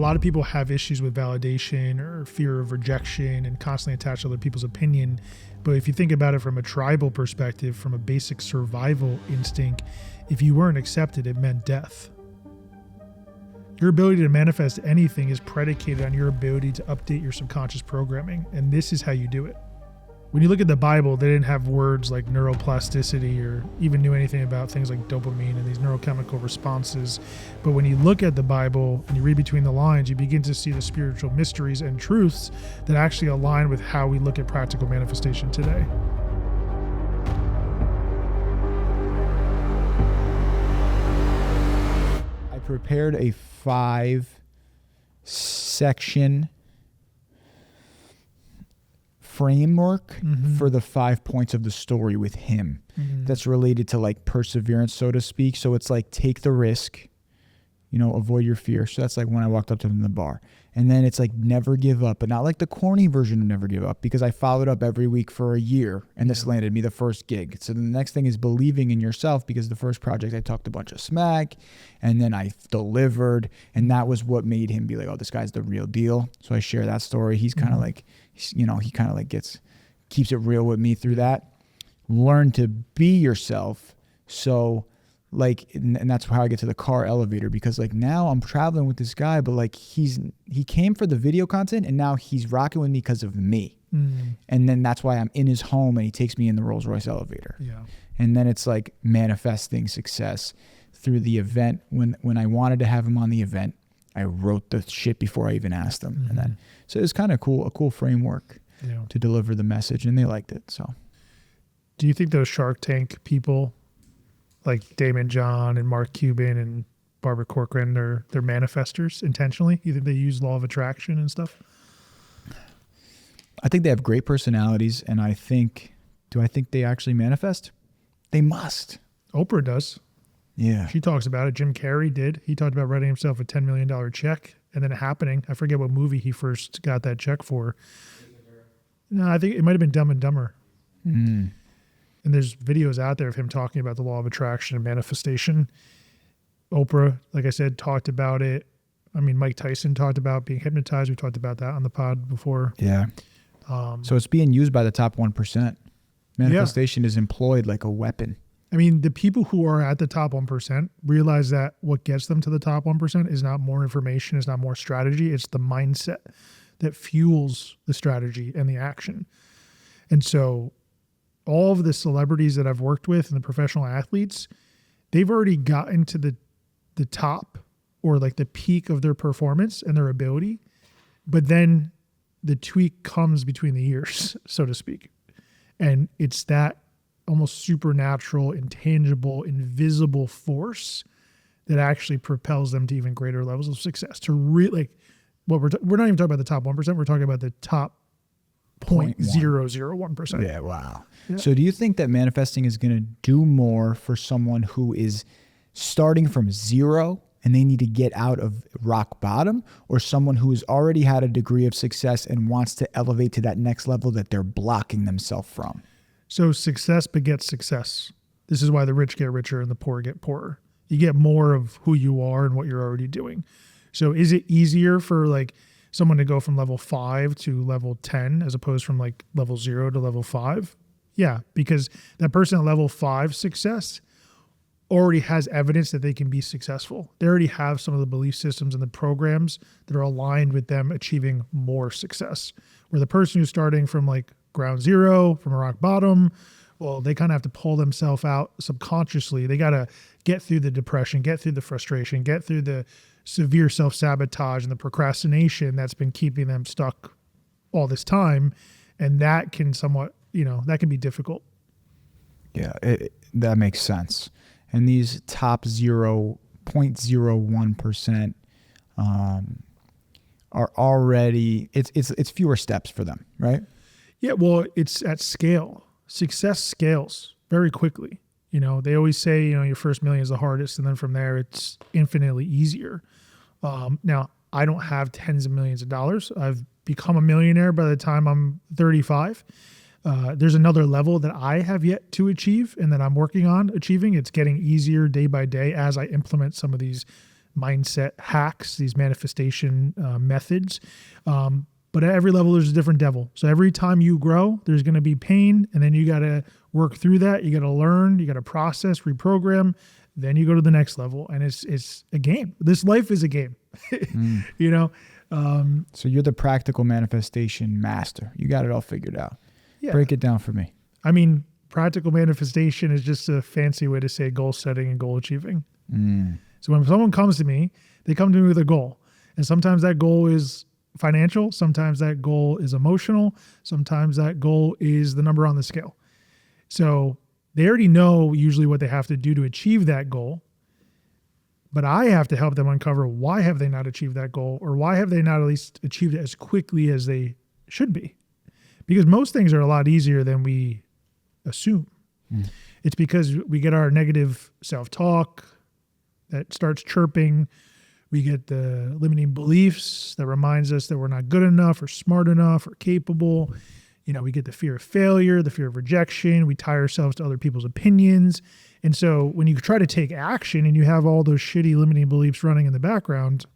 lot of people have issues with validation or fear of rejection and constantly attached to other people's opinion. But if you think about it from a tribal perspective, from a basic survival instinct, if you weren't accepted, it meant death. Your ability to manifest anything is predicated on your ability to update your subconscious programming, and this is how you do it. When you look at the Bible, they didn't have words like neuroplasticity or even knew anything about things like dopamine and these neurochemical responses. But when you look at the Bible and you read between the lines, you begin to see the spiritual mysteries and truths that actually align with how we look at practical manifestation today. I prepared a 5-section framework for the 5 points of the story with him that's related to like perseverance, so to speak. So it's like, take the risk, avoid your fear. So that's like when I walked up to him in the bar. And then it's like, never give up, but not like the corny version of never give up, because I followed up every week for a year and this landed me the first gig. So the next thing is believing in yourself, because the first project I talked a bunch of smack and then I delivered, and that was what made him be like, oh, this guy's the real deal. So I share that story. He's kind of like, he kind of like keeps it real with me through that. Learn to be yourself. So like, and that's how I get to the car elevator, because like now I'm traveling with this guy, but like he came for the video content and now he's rocking with me because of me. And then that's why I'm in his home and he takes me in the Rolls Royce elevator. Yeah. And then it's like manifesting success through the event. When I wanted to have him on the event, I wrote the shit before I even asked him. And then, so it's kind of cool, a cool framework to deliver the message, and they liked it. So do you think those Shark Tank people like Damon John and Mark Cuban and Barbara Corcoran, they're manifestors intentionally? You think they use law of attraction and stuff? I think they have great personalities, and do I think they actually manifest? They must. Oprah does. Yeah. She talks about it. Jim Carrey did. He talked about writing himself a $10 million check and then it happening. I forget what movie he first got that check for. No, I think it might have been Dumb and Dumber. And there's videos out there of him talking about the law of attraction and manifestation. Oprah, like I said, talked about it. I mean, Mike Tyson talked about being hypnotized. We talked about that on the pod before. Yeah. So it's being used by the top 1%. Manifestation is employed like a weapon. I mean, the people who are at the top 1% realize that what gets them to the top 1% is not more information, is not more strategy. It's the mindset that fuels the strategy and the action. And so all of the celebrities that I've worked with and the professional athletes, they've already gotten to the top or like the peak of their performance and their ability. But then the tweak comes between the ears, so to speak. And it's that almost supernatural, intangible, invisible force that actually propels them to even greater levels of success. To really, we're not even talking about the top 1%. We're talking about the top 0.001%. Yeah, wow. Yeah. So do you think that manifesting is going to do more for someone who is starting from zero and they need to get out of rock bottom, or someone who has already had a degree of success and wants to elevate to that next level that they're blocking themselves from? So success begets success. This is why the rich get richer and the poor get poorer. You get more of who you are and what you're already doing. So is it easier for like someone to go from level 5 to level 10 as opposed from like level 0 to level 5? Yeah, because that person at level 5 success already has evidence that they can be successful. They already have some of the belief systems and the programs that are aligned with them achieving more success. Where the person who's starting from like ground zero, from a rock bottom, well, they kind of have to pull themselves out subconsciously. They got to get through the depression, get through the frustration, get through the severe self-sabotage and the procrastination that's been keeping them stuck all this time. And that can somewhat, that can be difficult. Yeah, that makes sense. And these top 0.01% are already, it's fewer steps for them, right? Yeah, well, it's at scale. Success scales very quickly. They always say, your first million is the hardest, and then from there it's infinitely easier. Now, I don't have tens of millions of dollars. I've become a millionaire by the time I'm 35. There's another level that I have yet to achieve and that I'm working on achieving. It's getting easier day by day as I implement some of these mindset hacks, these manifestation methods. But at every level, there's a different devil. So every time you grow, there's going to be pain, and then you got to work through that. You got to learn, you got to process, reprogram. Then you go to the next level, and it's a game. This life is a game, you know? So you're the practical manifestation master. You got it all figured out. Yeah. Break it down for me. I mean, practical manifestation is just a fancy way to say goal setting and goal achieving. So when someone comes to me, they come to me with a goal. And sometimes that goal is financial. Sometimes that goal is emotional. Sometimes that goal is the number on the scale. So they already know usually what they have to do to achieve that goal. But I have to help them uncover why have they not achieved that goal, or why have they not at least achieved it as quickly as they should be? Because most things are a lot easier than we assume. It's because we get our negative self-talk that starts chirping. We get the limiting beliefs that reminds us that we're not good enough or smart enough or capable. You know, we get the fear of failure, the fear of rejection. We tie ourselves to other people's opinions. And so when you try to take action and you have all those shitty limiting beliefs running in the background,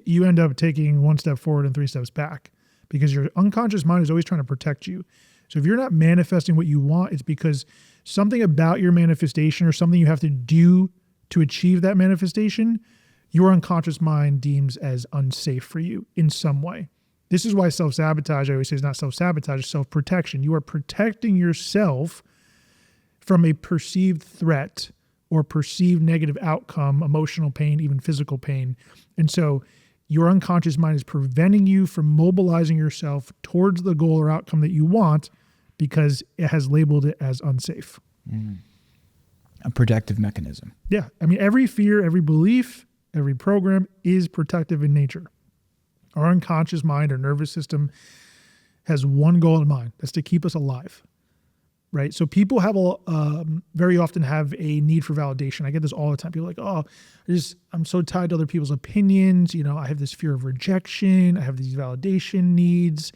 you end up taking one step forward and 3 steps back, because your unconscious mind is always trying to protect you. So if you're not manifesting what you want, it's because something about your manifestation or something you have to do to achieve that manifestation, your unconscious mind deems as unsafe for you in some way. This is why self-sabotage, I always say, is not self-sabotage, it's self-protection. You are protecting yourself from a perceived threat or perceived negative outcome, emotional pain, even physical pain. And so your unconscious mind is preventing you from mobilizing yourself towards the goal or outcome that you want, because it has labeled it as unsafe. A protective mechanism. Yeah. I mean, every fear, every belief, every program is protective in nature. Our unconscious mind, our nervous system, has one goal in mind. That's to keep us alive, right? So people have very often have a need for validation. I get this all the time. People are like, oh, I'm so tied to other people's opinions. You know, I have this fear of rejection. I have these validation needs.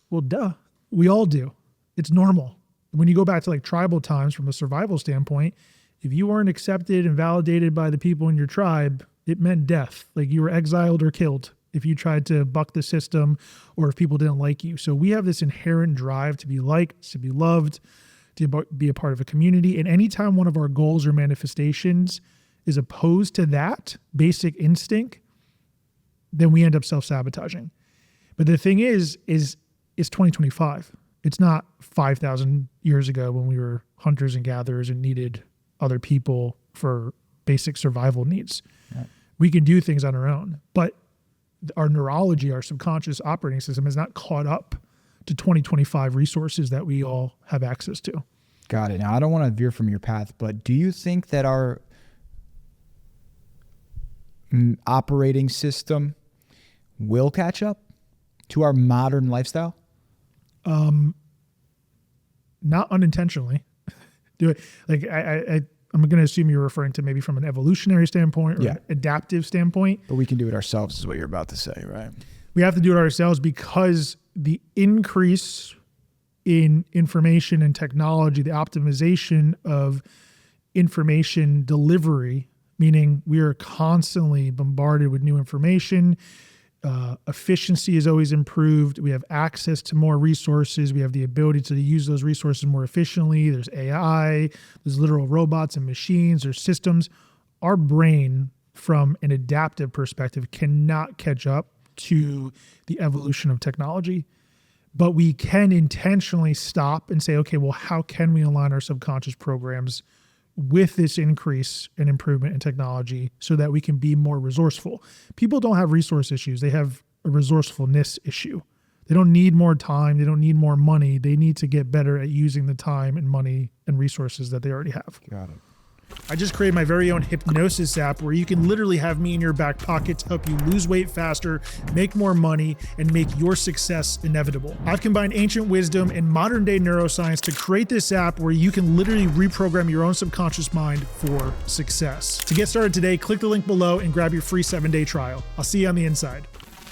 Well, duh, we all do. It's normal. When you go back to like tribal times from a survival standpoint, if you weren't accepted and validated by the people in your tribe, it meant death. Like you were exiled or killed if you tried to buck the system or if people didn't like you. So we have this inherent drive to be liked, to be loved, to be a part of a community. And anytime one of our goals or manifestations is opposed to that basic instinct, then we end up self-sabotaging. But the thing is it's 2025. It's not 5,000 years ago when we were hunters and gatherers and needed other people for basic survival needs. Yeah. We can do things on our own, but our neurology, our subconscious operating system has not caught up to 2025 resources that we all have access to. Got it. Now, I don't want to veer from your path, but do you think that our operating system will catch up to our modern lifestyle? Not unintentionally. Do it like I'm going to assume you're referring to maybe from an evolutionary standpoint or an adaptive standpoint. But we can do it ourselves is what you're about to say, right? We have to do it ourselves because the increase in information and technology, the optimization of information delivery, meaning we are constantly bombarded with new information. Efficiency is always improved. We have access to more resources. We have the ability to use those resources more efficiently. There's AI, there's literal robots and machines, there's systems. Our brain, from an adaptive perspective, cannot catch up to the evolution of technology. But we can intentionally stop and say, okay, well, how can we align our subconscious programs with this increase and improvement in technology so that we can be more resourceful? People don't have resource issues. They have a resourcefulness issue. They don't need more time. They don't need more money. They need to get better at using the time and money and resources that they already have. Got it. I just created my very own Hypnosis app where you can literally have me in your back pocket to help you lose weight faster, make more money, and make your success inevitable. I've combined ancient wisdom and modern day neuroscience to create this app where you can literally reprogram your own subconscious mind for success. To get started today, click the link below and grab your free 7-day trial. I'll see you on the inside.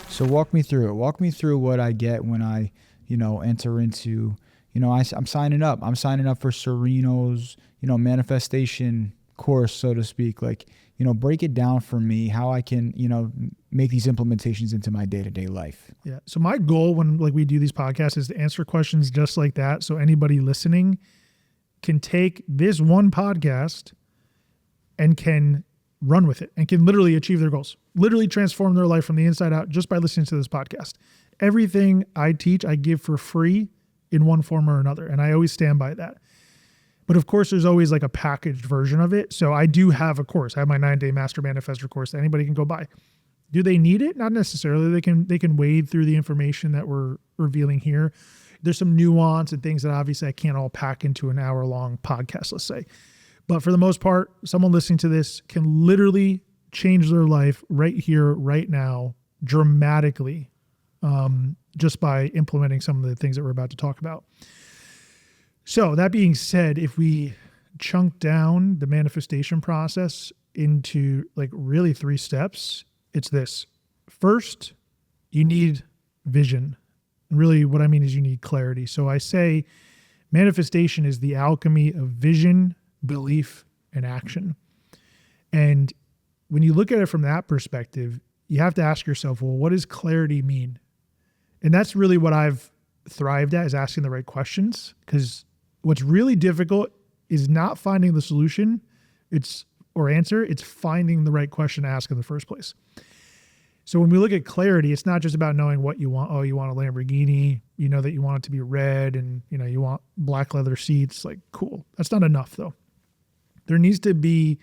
So walk me through it. Walk me through what I get when I, enter into, I'm signing up. I'm signing up for Serino's, manifestation course, so to speak. Like, break it down for me, how I can, make these implementations into my day-to-day life. Yeah. So my goal when we do these podcasts is to answer questions just like that. So anybody listening can take this one podcast and can run with it and can literally achieve their goals, literally transform their life from the inside out just by listening to this podcast. Everything I teach, I give for free in one form or another. And I always stand by that. But of course, there's always like a packaged version of it. So I do have a course. I have my 9-day Master Manifestor course that anybody can go buy. Do they need it? Not necessarily. They can wade through the information that we're revealing here. There's some nuance and things that obviously I can't all pack into an hour-long podcast, let's say. But for the most part, someone listening to this can literally change their life right here, right now, dramatically, just by implementing some of the things that we're about to talk about. So that being said, if we chunk down the manifestation process into really 3 steps, it's this. First, you need vision. And really what I mean is you need clarity. So I say manifestation is the alchemy of vision, belief, and action. And when you look at it from that perspective, you have to ask yourself, well, what does clarity mean? And that's really what I've thrived at, is asking the right questions, because what's really difficult is not finding the solution or answer. It's finding the right question to ask in the first place. So when we look at clarity, it's not just about knowing what you want. Oh, you want a Lamborghini, you know that you want it to be red, and you want black leather seats. Cool. That's not enough though. There needs to be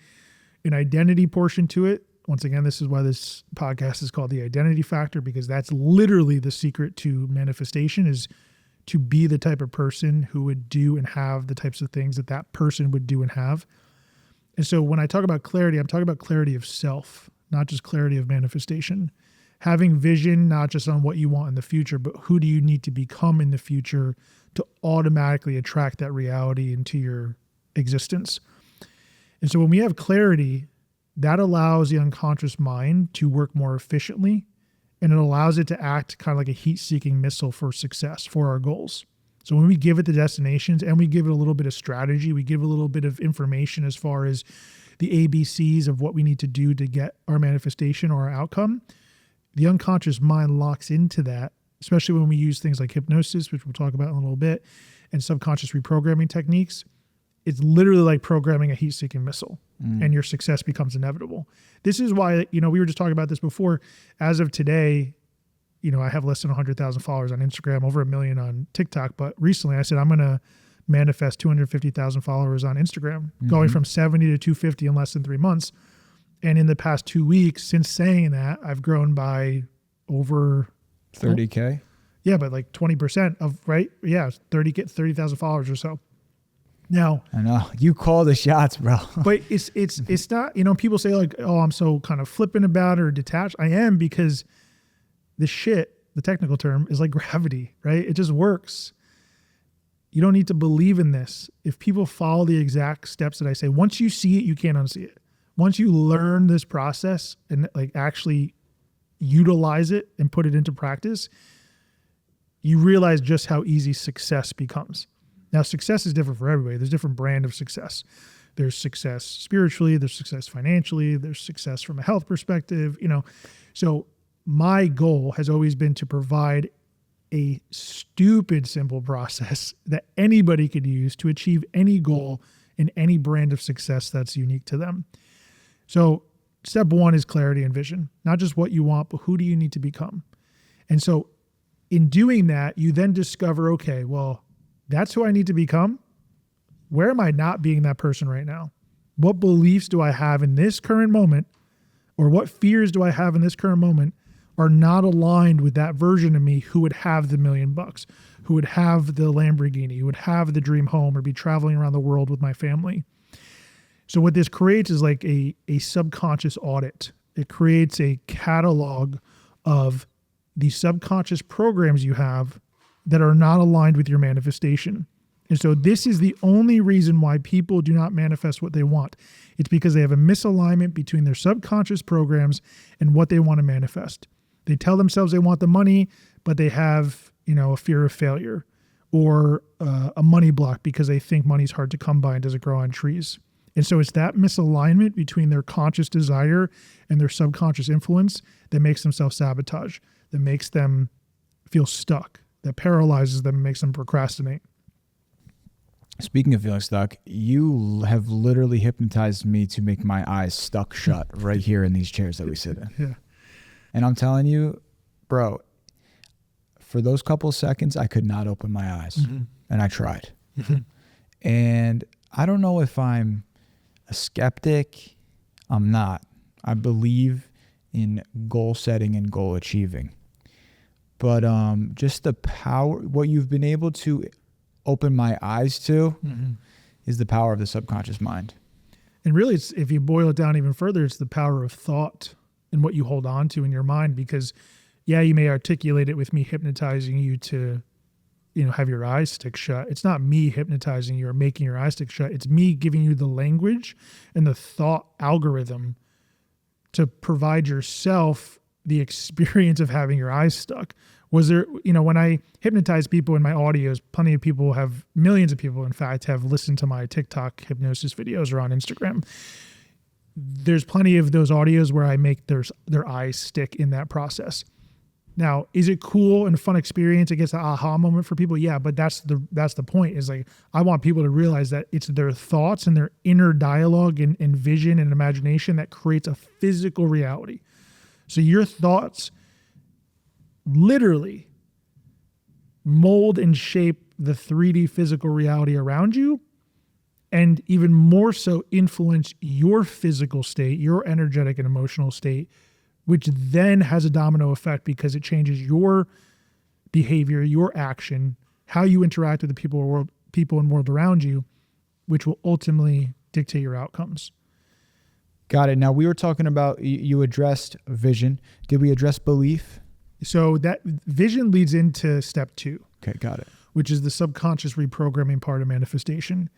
an identity portion to it. Once again, this is why this podcast is called The Identity Factor, because that's literally the secret to manifestation, is to be the type of person who would do and have the types of things that person would do and have. And so when I talk about clarity, I'm talking about clarity of self, not just clarity of manifestation. Having vision, not just on what you want in the future, but who do you need to become in the future to automatically attract that reality into your existence. And so when we have clarity, that allows the unconscious mind to work more efficiently, and it allows it to act kind of like a heat-seeking missile for success, for our goals. So when we give it the destinations and we give it a little bit of strategy, we give a little bit of information as far as the ABCs of what we need to do to get our manifestation or our outcome, the unconscious mind locks into that, especially when we use things like hypnosis, which we'll talk about in a little bit, and subconscious reprogramming techniques. It's literally like programming a heat-seeking missile, and your success becomes inevitable. This is why, we were just talking about this before. As of today, I have less than 100,000 followers on Instagram, over 1 million on TikTok. But recently I said, I'm going to manifest 250,000 followers on Instagram, going from 70 to 250 in less than 3 months. And in the past 2 weeks, since saying that, I've grown by over 30K. Yeah, but 20% of, right? Yeah, 30,000 followers or so. Now, I know you call the shots, bro. But it's not, people say oh, I'm so kind of flippant about it or detached. I am, because the technical term is like gravity, right? It just works. You don't need to believe in this. If people follow the exact steps that I say, once you see it, you can't unsee it. Once you learn this process and actually utilize it and put it into practice, you realize just how easy success becomes. Now, success is different for everybody. There's different brand of success. There's success spiritually, there's success financially, there's success from a health perspective, So my goal has always been to provide a stupid simple process that anybody could use to achieve any goal in any brand of success that's unique to them. So step 1 is clarity and vision, not just what you want, but who do you need to become? And so in doing that, you then discover, okay, well, that's who I need to become. Where am I not being that person right now? What beliefs do I have in this current moment, or what fears do I have in this current moment are not aligned with that version of me who would have the $1 million, who would have the Lamborghini, who would have the dream home, or be traveling around the world with my family. So what this creates is like a subconscious audit. It creates a catalog of the subconscious programs you have that are not aligned with your manifestation. And so this is the only reason why people do not manifest what they want. It's because they have a misalignment between their subconscious programs and what they want to manifest. They tell themselves they want the money, but they have, a fear of failure, or a money block because they think money's hard to come by and doesn't grow on trees. And so it's that misalignment between their conscious desire and their subconscious influence that makes them self-sabotage, that makes them feel stuck, that paralyzes them and makes them procrastinate. Speaking of feeling stuck, you have literally hypnotized me to make my eyes stuck shut right here in these chairs that we sit in. Yeah. And I'm telling you, bro, for those couple seconds, I could not open my eyes. Mm-hmm. And I tried. And I don't know if I'm a skeptic. I'm not. I believe in goal setting and goal achieving. But just the power, what you've been able to open my eyes to is the power of the subconscious mind. And really, it's, if you boil it down even further, it's the power of thought and what you hold on to in your mind. Because, yeah, you may articulate it with me hypnotizing you to, have your eyes stick shut. It's not me hypnotizing you or making your eyes stick shut. It's me giving you the language and the thought algorithm to provide yourself the experience of having your eyes stuck. Was there, when I hypnotize people in my audios, millions of people, in fact, have listened to my TikTok hypnosis videos or on Instagram. There's plenty of those audios where I make their eyes stick in that process. Now, is it cool and a fun experience? It gets an aha moment for people. Yeah, but that's the point, is like, I want people to realize that it's their thoughts and their inner dialogue and vision and imagination that creates a physical reality. So your thoughts literally mold and shape the 3D physical reality around you, and even more so influence your physical state, your energetic and emotional state, which then has a domino effect because it changes your behavior, your action, how you interact with the people and world around you, which will ultimately dictate your outcomes. Got it. Now, we were talking about, you addressed vision. Did we address belief? So that vision leads into step 2. Okay, got it. Which is the subconscious reprogramming part of manifestation.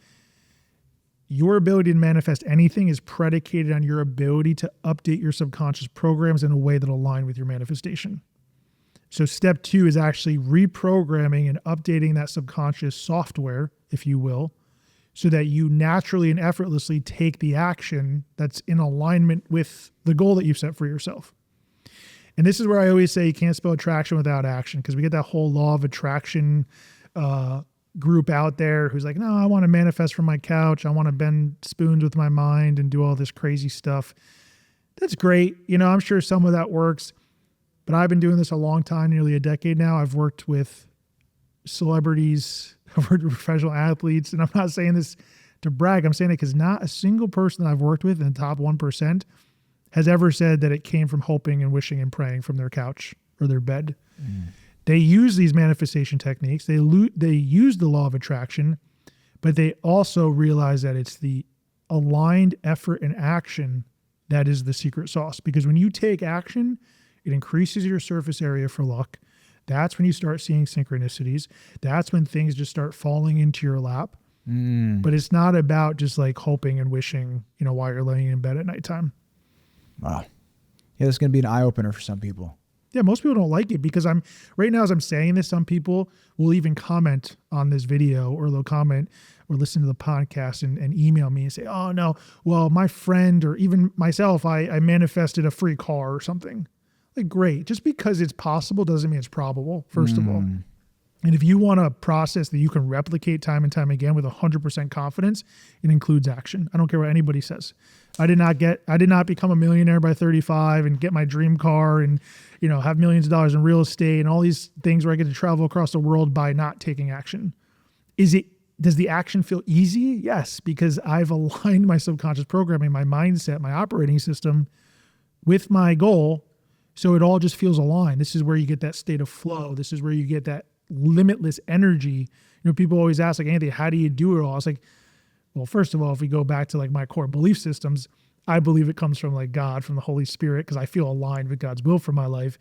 Your ability to manifest anything is predicated on your ability to update your subconscious programs in a way that align with your manifestation. So step 2 is actually reprogramming and updating that subconscious software, if you will, so that you naturally and effortlessly take the action that's in alignment with the goal that you've set for yourself. And this is where I always say you can't spell attraction without action, because we get that whole law of attraction group out there who's like, no, I want to manifest from my couch. I want to bend spoons with my mind and do all this crazy stuff. That's great. I'm sure some of that works, but I've been doing this a long time, nearly a decade now. I've worked with celebrities, I've worked with professional athletes, and I'm not saying this to brag. I'm saying it because not a single person that I've worked with in the top 1% has ever said that it came from hoping and wishing and praying from their couch or their bed. They use these manifestation techniques. They use the law of attraction, but they also realize that it's the aligned effort and action that is the secret sauce. Because when you take action, it increases your surface area for luck. That's when you start seeing synchronicities. That's when things just start falling into your lap. But it's not about just like hoping and wishing, while you're laying in bed at nighttime. Wow. Yeah, this is going to be an eye-opener for some people. Yeah, most people don't like it because right now as I'm saying this, some people will even comment on this video, or they'll comment or listen to the podcast and email me and say, oh no, well, my friend or even myself, I manifested a free car or something. Like, great. Just because it's possible doesn't mean it's probable, first of all. And if you want a process that you can replicate time and time again with 100% confidence, it includes action. I don't care what anybody says. I did not become a millionaire by 35 and get my dream car and, have millions of dollars in real estate and all these things where I get to travel across the world by not taking action. Does the action feel easy? Yes, because I've aligned my subconscious programming, my mindset, my operating system with my goal. So it all just feels aligned. This is where you get that state of flow. This is where you get that limitless energy. People always ask, like, Anthony, how do you do it all? I was like, well, first of all, if we go back to like my core belief systems, I believe it comes from like God, from the Holy Spirit, because I feel aligned with God's will for my life.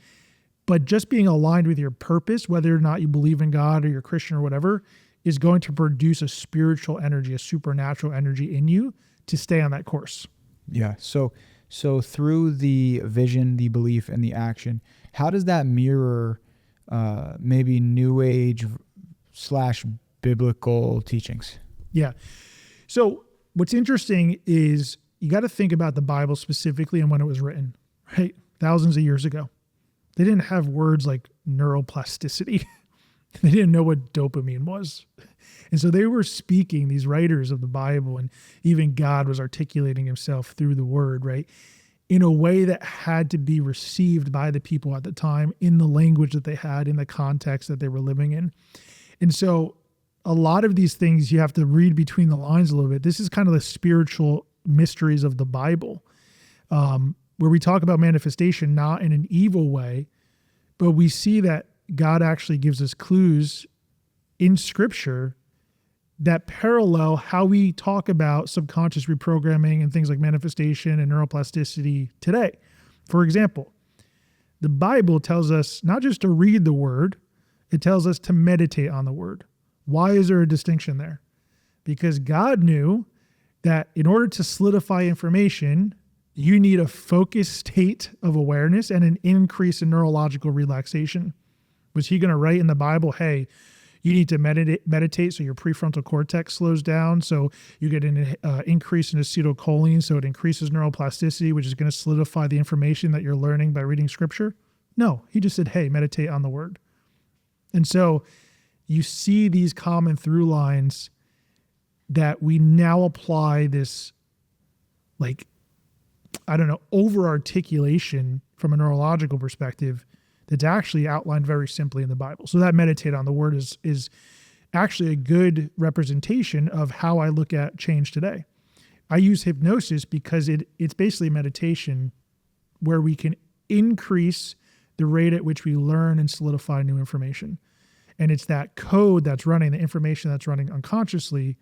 But just being aligned with your purpose, whether or not you believe in God or you're Christian or whatever, is going to produce a spiritual energy, a supernatural energy in you to stay on that course. Yeah. So through the vision, the belief, and the action, how does that mirror maybe New Age / biblical teachings? Yeah. So what's interesting is you got to think about the Bible specifically and when it was written, right? Thousands of years ago. They didn't have words like neuroplasticity. They didn't know what dopamine was. And so they were speaking, these writers of the Bible, and even God was articulating himself through the word, right? In a way that had to be received by the people at the time in the language that they had, in the context that they were living in. And so a lot of these things you have to read between the lines a little bit. This is kind of the spiritual mysteries of the Bible, where we talk about manifestation, not in an evil way, but we see that God actually gives us clues in Scripture that parallel how we talk about subconscious reprogramming and things like manifestation and neuroplasticity today. For example, the Bible tells us not just to read the word, it tells us to meditate on the word. Why is there a distinction there? Because God knew that in order to solidify information, you need a focused state of awareness and an increase in neurological relaxation. Was he going to write in the Bible, hey, you need to meditate so your prefrontal cortex slows down, so you get an increase in acetylcholine, so it increases neuroplasticity, which is going to solidify the information that you're learning by reading Scripture? No, he just said, hey, meditate on the word. And so you see these common through lines that we now apply this, over-articulation from a neurological perspective that's actually outlined very simply in the Bible. So that meditate on the word is actually a good representation of how I look at change today. I use hypnosis because it's basically meditation where we can increase the rate at which we learn and solidify new information. And it's that code that's running, the information that's running unconsciously,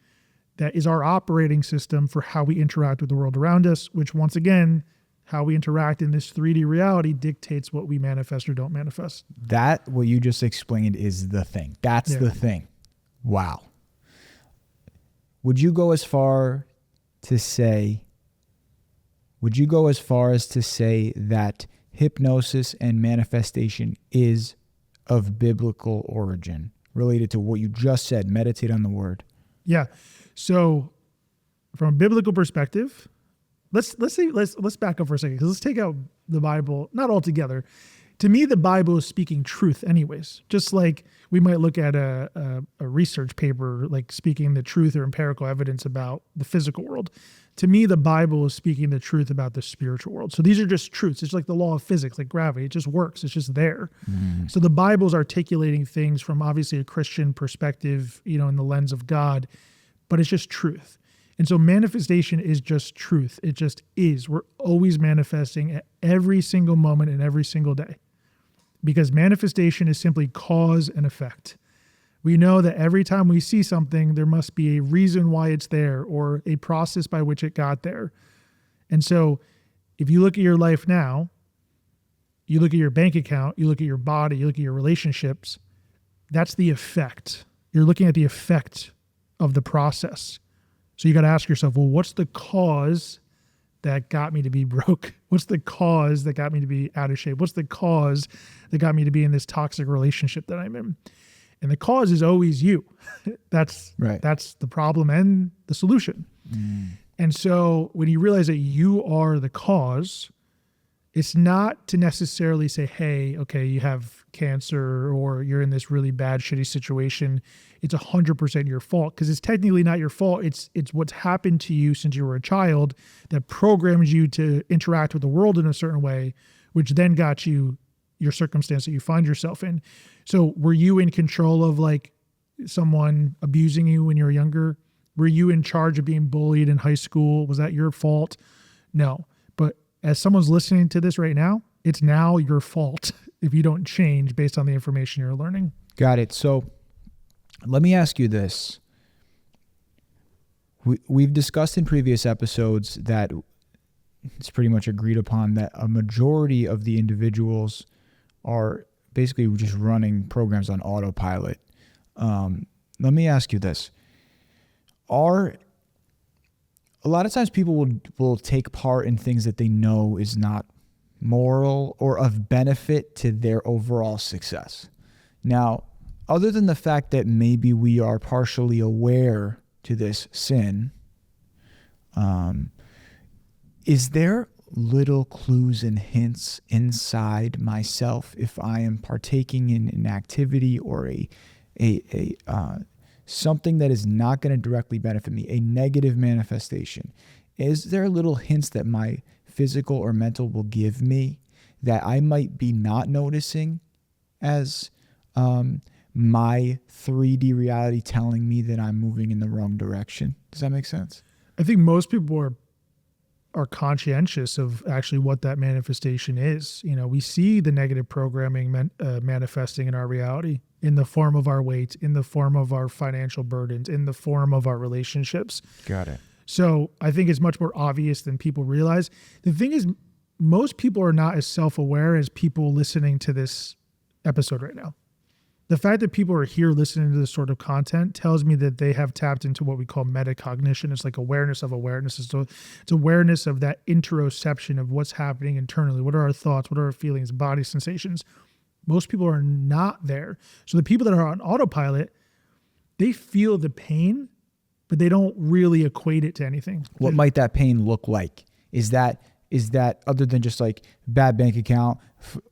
that is our operating system for how we interact with the world around us, which once again, how we interact in this 3D reality dictates what we manifest or don't manifest. That, what you just explained, is the thing. That's the thing. Wow. Would you go as far as to say that hypnosis and manifestation is of biblical origin, related to what you just said, meditate on the word? Yeah. So from a biblical perspective, let's back up for a second, because let's take out the Bible, not altogether. To me, the Bible is speaking truth anyways. Just like we might look at a research paper, like speaking the truth or empirical evidence about the physical world. To me, the Bible is speaking the truth about the spiritual world. So these are just truths. It's like the law of physics, like gravity. It just works. It's just there. So the Bible's articulating things from obviously a Christian perspective, in the lens of God, but it's just truth. And so manifestation is just truth. It just is. We're always manifesting at every single moment and every single day, because manifestation is simply cause and effect. We know that every time we see something, there must be a reason why it's there or a process by which it got there. And so if you look at your life now, you look at your bank account, you look at your body, you look at your relationships, that's the effect. You're looking at the effect of the process. So you got to ask yourself, well, what's the cause that got me to be broke? What's the cause that got me to be out of shape? What's the cause that got me to be in this toxic relationship that I'm in? And the cause is always you. That's right. That's the problem and the solution. And so when you realize that you are the cause, it's not to necessarily say, hey, okay, you have cancer or you're in this really bad, shitty situation. It's 100% your fault, because it's technically not your fault. It's what's happened to you since you were a child that programs you to interact with the world in a certain way, which then got you your circumstance that you find yourself in. So were you in control of like someone abusing you when you were younger? Were you in charge of being bullied in high school? Was that your fault? No. But as someone's listening to this right now, it's now your fault if you don't change based on the information you're learning. Got it. So let me ask you this. We've discussed in previous episodes that it's pretty much agreed upon that a majority of the individuals are basically just running programs on autopilot. Let me ask you this. A lot of times people will take part in things that they know is not moral or of benefit to their overall success. Now, other than the fact that maybe we are partially aware to this sin, Is there little clues and hints inside myself if I am partaking in an activity or a something that is not going to directly benefit me, a negative manifestation? Is there little hints that my physical or mental will give me that I might be not noticing as my 3D reality telling me that I'm moving in the wrong direction? Does that make sense? I think most people are conscientious of actually what that manifestation is. You know, we see the negative programming manifesting in our reality in the form of our weight, in the form of our financial burdens, in the form of our relationships. Got it. So I think it's much more obvious than people realize. The thing is, most people are not as self-aware as people listening to this episode right now. The fact that people are here listening to this sort of content tells me that they have tapped into what we call metacognition. It's like awareness of awareness. It's awareness of that interoception of what's happening internally. What are our thoughts? What are our feelings, body sensations? Most people are not there. So the people that are on autopilot, they feel the pain, but they don't really equate it to anything. What might that pain look like? Is that other than just like bad bank account,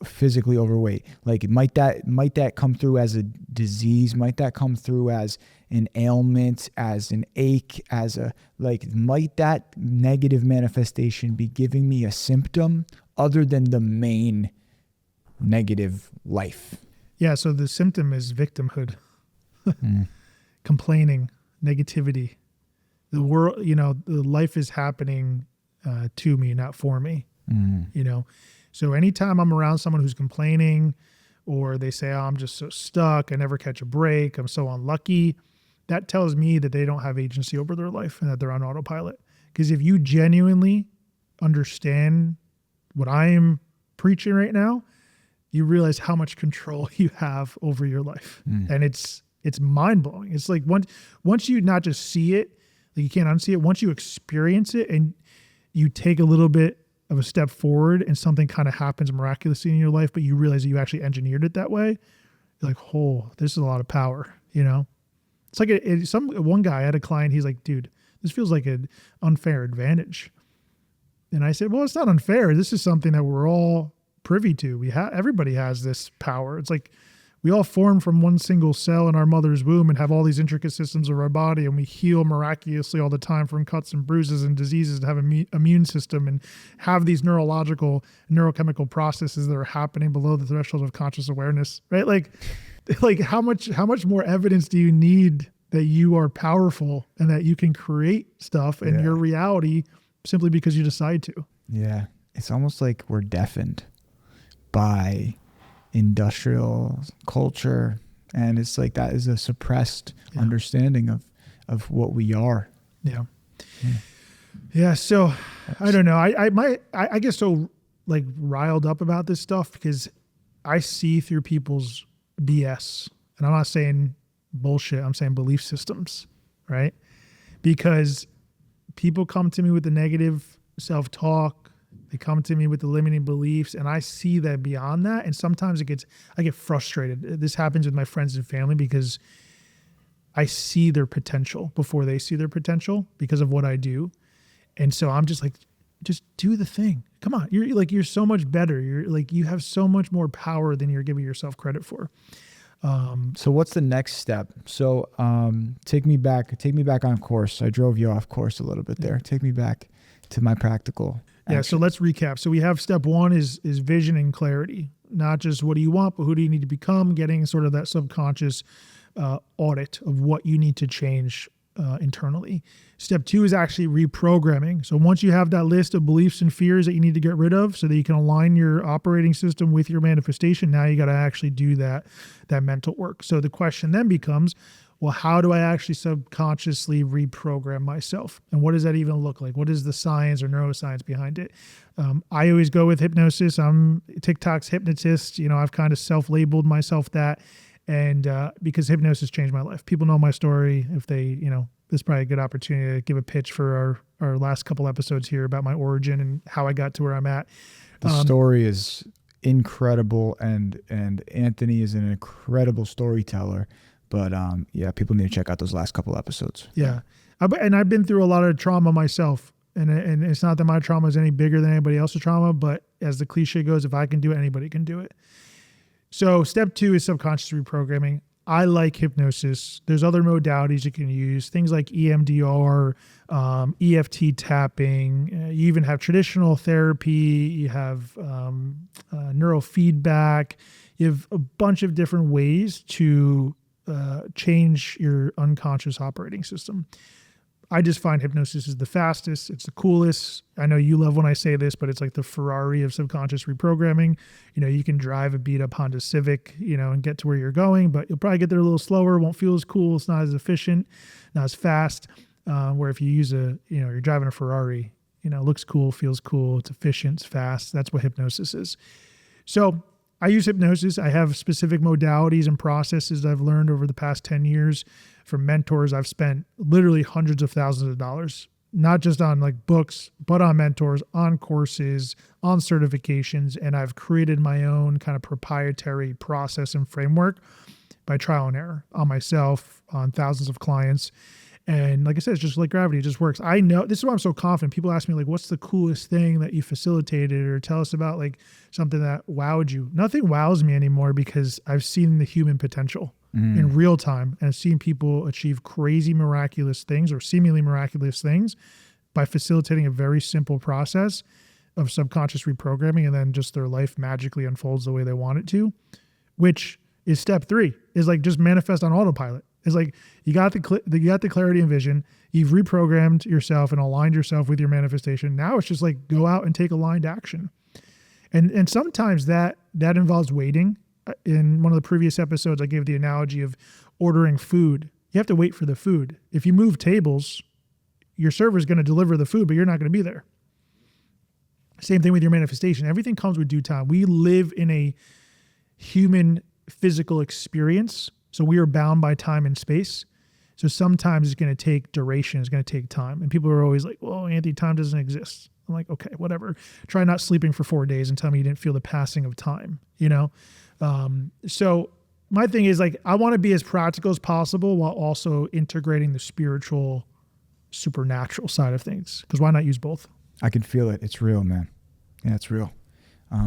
physically overweight? Like might that come through as a disease? Might that come through as an ailment, as an ache, might that negative manifestation be giving me a symptom other than the main negative life? Yeah, so the symptom is victimhood, complaining, negativity. The world, the life is happening to me, not for me, So anytime I'm around someone who's complaining or they say, oh, I'm just so stuck, I never catch a break, I'm so unlucky, that tells me that they don't have agency over their life and that they're on autopilot. Because if you genuinely understand what I am preaching right now, you realize how much control you have over your life. And it's mind-blowing. It's like once you not just see it, like you can't unsee it, once you experience it and you take a little bit of a step forward and something kind of happens miraculously in your life, but you realize that you actually engineered it that way, you're like, oh, this is a lot of power, It's like one guy, I had a client, he's like, dude, this feels like an unfair advantage. And I said, well, it's not unfair. This is something that we're all privy to. Everybody has this power. It's like we all form from one single cell in our mother's womb and have all these intricate systems of our body, and we heal miraculously all the time from cuts and bruises and diseases and have an immune system and have these neurochemical processes that are happening below the threshold of conscious awareness, right? Like how much more evidence do you need that you are powerful and that you can create stuff in your reality simply because you decide to? Yeah. It's almost like we're deafened by industrial culture, and it's like that is a suppressed understanding of what we are. Yeah. So I don't know. I get so like riled up about this stuff because I see through people's BS, and I'm not saying bullshit, I'm saying belief systems, right? Because people come to me with the negative self-talk, they come to me with the limiting beliefs, and I see that beyond that. And sometimes I get frustrated. This happens with my friends and family because I see their potential before they see their potential because of what I do. And so I'm just like, just do the thing. Come on. You're so much better. You have so much more power than you're giving yourself credit for. So what's the next step? So take me back on course. I drove you off course a little bit there. Take me back to my practical action. Yeah, so let's recap. So we have step one is vision and clarity. Not just what do you want, but who do you need to become, getting sort of that subconscious audit of what you need to change internally. Step two is actually reprogramming. So once you have that list of beliefs and fears that you need to get rid of so that you can align your operating system with your manifestation, now you got to actually do that mental work. So the question then becomes, well, how do I actually subconsciously reprogram myself? And what does that even look like? What is the science or neuroscience behind it? I always go with hypnosis. I'm TikTok's hypnotist. I've kind of self-labeled myself that. And because hypnosis changed my life. People know my story. If they, this is probably a good opportunity to give a pitch for our last couple episodes here about my origin and how I got to where I'm at. The story is incredible, and Anthony is an incredible storyteller. But yeah, people need to check out those last couple episodes. Yeah. And I've been through a lot of trauma myself. And it's not that my trauma is any bigger than anybody else's trauma, but as the cliche goes, if I can do it, anybody can do it. So step 2 is subconscious reprogramming. I like hypnosis. There's other modalities you can use, things like EMDR, EFT tapping. You even have traditional therapy. You have neurofeedback. You have a bunch of different ways to change your unconscious operating system. I just find hypnosis is the fastest. It's the coolest. I know you love when I say this, but it's like the Ferrari of subconscious reprogramming. You know, you can drive a beat up Honda Civic, you know, and get to where you're going, but you'll probably get there a little slower. Won't feel as cool. It's not as efficient, not as fast. Where if you use you're driving a Ferrari, you know, looks cool, feels cool. It's efficient, it's fast. That's what hypnosis is. So I use hypnosis. I have specific modalities and processes I've learned over the past 10 years from mentors. I've spent literally hundreds of thousands of dollars, not just on like books, but on mentors, on courses, on certifications. And I've created my own kind of proprietary process and framework by trial and error on myself, on thousands of clients. And like I said, it's just like gravity. It just works. I know, this is why I'm so confident. People ask me like, what's the coolest thing that you facilitated, or tell us about like something that wowed you. Nothing wows me anymore because I've seen the human potential in real time, and I've seen people achieve crazy, miraculous things or seemingly miraculous things by facilitating a very simple process of subconscious reprogramming, and then just their life magically unfolds the way they want it to, which is step 3, is like just manifest on autopilot. It's like you got the clarity and vision. You've reprogrammed yourself and aligned yourself with your manifestation. Now it's just like go out and take aligned action. And sometimes that involves waiting. In one of the previous episodes, I gave the analogy of ordering food. You have to wait for the food. If you move tables, your server is going to deliver the food, but you're not going to be there. Same thing with your manifestation. Everything comes with due time. We live in a human physical experience. So we are bound by time and space. So sometimes it's going to take duration. It's going to take time. And people are always like, well, Anthony, time doesn't exist. I'm like, okay, whatever. Try not sleeping for 4 days and tell me you didn't feel the passing of time, you know? So my thing is like, I want to be as practical as possible while also integrating the spiritual, supernatural side of things. Because why not use both? I can feel it. It's real, man. Yeah, it's real.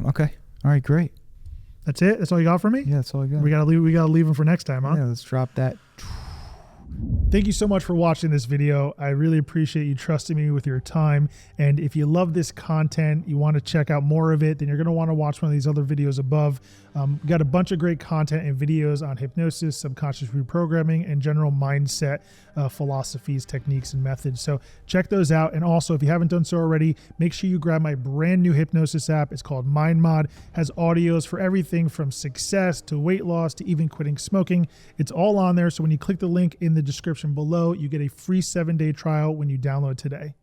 Okay. All right, great. That's it? That's all you got for me? Yeah, that's all I got. We gotta leave them for next time, huh? Yeah, let's drop that. Thank you so much for watching this video. I really appreciate you trusting me with your time. And if you love this content, you want to check out more of it, then you're going to want to watch one of these other videos above. We got a bunch of great content and videos on hypnosis, subconscious reprogramming, and general mindset philosophies, techniques, and methods. So check those out. And also, if you haven't done so already, make sure you grab my brand new hypnosis app. It's called MindMod. Has audios for everything from success to weight loss to even quitting smoking. It's all on there. So when you click the link in the description below, you get a free 7-day trial when you download today.